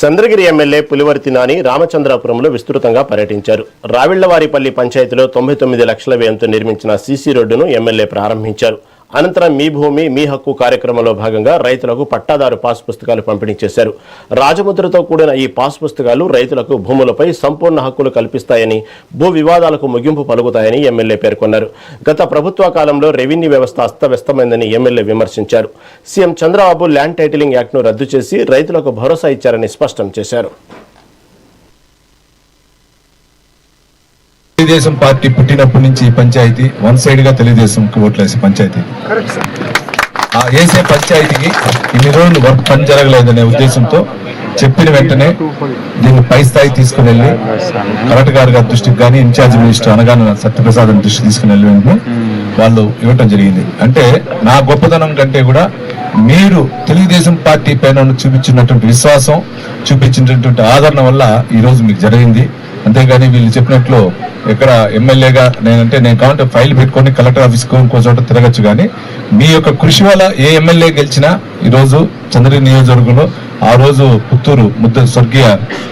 Chandragiri MLA Pulivarthi Nani రామచంద్రాపురంలో విస్తృతంగా పర్యటించారు. రావిళ్లవారిపల్లి పంచాయతీలో 99 లక్షల వ్యయంతో నిర్మించిన సీసీ రోడ్డును ఎమ్మెల్యే ప్రారంభించారు. అనంతరం మీ భూమి మీ హక్కు కార్యక్రమంలో భాగంగా రైతులకు పట్టాదారు పాస్ పుస్తకాలు పంపిణీ చేశారు. రాజముద్రతో కూడిన ఈ పాస్ పుస్తకాలు రైతులకు భూములపై సంపూర్ణ హక్కులు కల్పిస్తాయని, భూ వివాదాలకు ముగింపు పలుకుతాయని ఎమ్మెల్యే పేర్కొన్నారు. గత ప్రభుత్వ కాలంలో రెవెన్యూ వ్యవస్థ అస్తవ్యస్తమైందని ఎమ్మెల్యే విమర్శించారు. సీఎం చంద్రబాబు ల్యాండ్ టైటిలింగ్ యాక్ట్ను రద్దు చేసి రైతులకు భరోసా ఇచ్చారని స్పష్టం చేశారు. తెలుగుదేశం పార్టీ పుట్టినప్పటి నుంచి పంచాయతీ వన్ సైడ్ గా తెలుగుదేశంకి ఓట్లేసే పంచాయతీ. ఆ వేసే పంచాయతీకి ఇన్ని రోజులు వర్క్ పని జరగలేదనే ఉద్దేశంతో చెప్పిన వెంటనే దీన్ని పై స్థాయి తీసుకుని వెళ్ళి కలెక్టర్ గారి దృష్టికి కానీ ఇన్ఛార్జ్ మినిస్టర్ అనగానే సత్యప్రసాద్ దృష్టికి తీసుకుని వెళ్ళి వాళ్ళు ఇవ్వటం జరిగింది. అంటే నా గొప్పతనం కంటే కూడా మీరు తెలుగుదేశం పార్టీ పైన చూపించినటువంటి విశ్వాసం, చూపించినటువంటి ఆదరణ వల్ల ఈ రోజు మీకు జరిగింది. అంతేగాని వీళ్ళు చెప్పినట్లు ఎక్కడ ఎమ్మెల్యేగా నేను కావాలంటే ఫైల్ పెట్టుకొని కలెక్టర్ ఆఫీస్ ఇంకో చోట తిరగచ్చు, కానీ మీ యొక్క కృషి వల్ల ఏ ఎమ్మెల్యే గెలిచినా ఈరోజు చంద్రగిరి నియోజకవర్గంలో ఆ రోజు పుత్తూరు స్వర్గీయ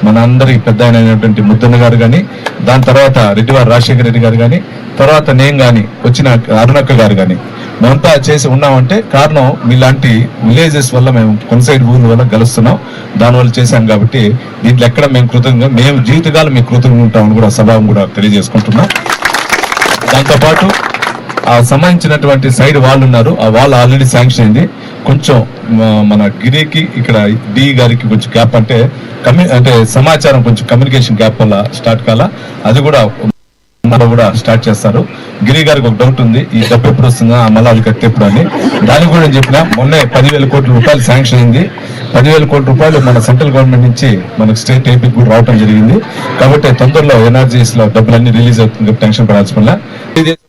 మన అందరి పెద్ద అయినటువంటి ముద్దన్న గారు కానీ, దాని తర్వాత రెడ్డివారి రాజశేఖర రెడ్డి గారు కానీ, తర్వాత నేను కానీ వచ్చిన అరుణక్క గారు కానీ మేమంతా చేసి ఉన్నామంటే కారణం మీలాంటి విలేజెస్ వల్ల మేము కొనసైడ్ ఊర్ల వల్ల గెలుస్తున్నాం, దానివల్ల చేశాం. కాబట్టి దీంట్లో ఎక్కడ మేము జీవితకాలం మీకు కృతజ్ఞంగా ఉంటామని కూడా సభావం కూడా తెలియజేసుకుంటున్నాం. దాంతోపాటు ఆ సంబంధించినటువంటి సైడ్ వాళ్ళు ఉన్నారు, ఆ వాళ్ళు ఆల్రెడీ శాంక్షన్ అయింది. కొంచెం మన గిరికి ఇక్కడ డి గారికి కొంచెం గ్యాప్ అంటే సమాచారం కొంచెం కమ్యూనికేషన్ గ్యాప్ వల్ల స్టార్ట్ కాల, అది కూడా స్టార్ట్ చేస్తారు. గిరి గారికి ఒక డౌట్ ఉంది, ఈ డబ్బు ఎప్పుడు వస్తుందా మళ్ళీ అది కట్టేప్పుడు అని. దానికి కూడా నేను చెప్పిన మొన్నే 10,000 కోట్ల రూపాయలు శాంక్షన్ అయింది. 10,000 కోట్ల రూపాయలు మన సెంట్రల్ గవర్నమెంట్ నుంచి మనకు స్టేట్ ఏపీకి కూడా రావడం జరిగింది. కాబట్టి తొందరలో ఎన్ఆర్జీఎస్ లో డబ్బులన్నీ రిలీజ్ అవుతుంది, టెన్షన్ పడాల్సిన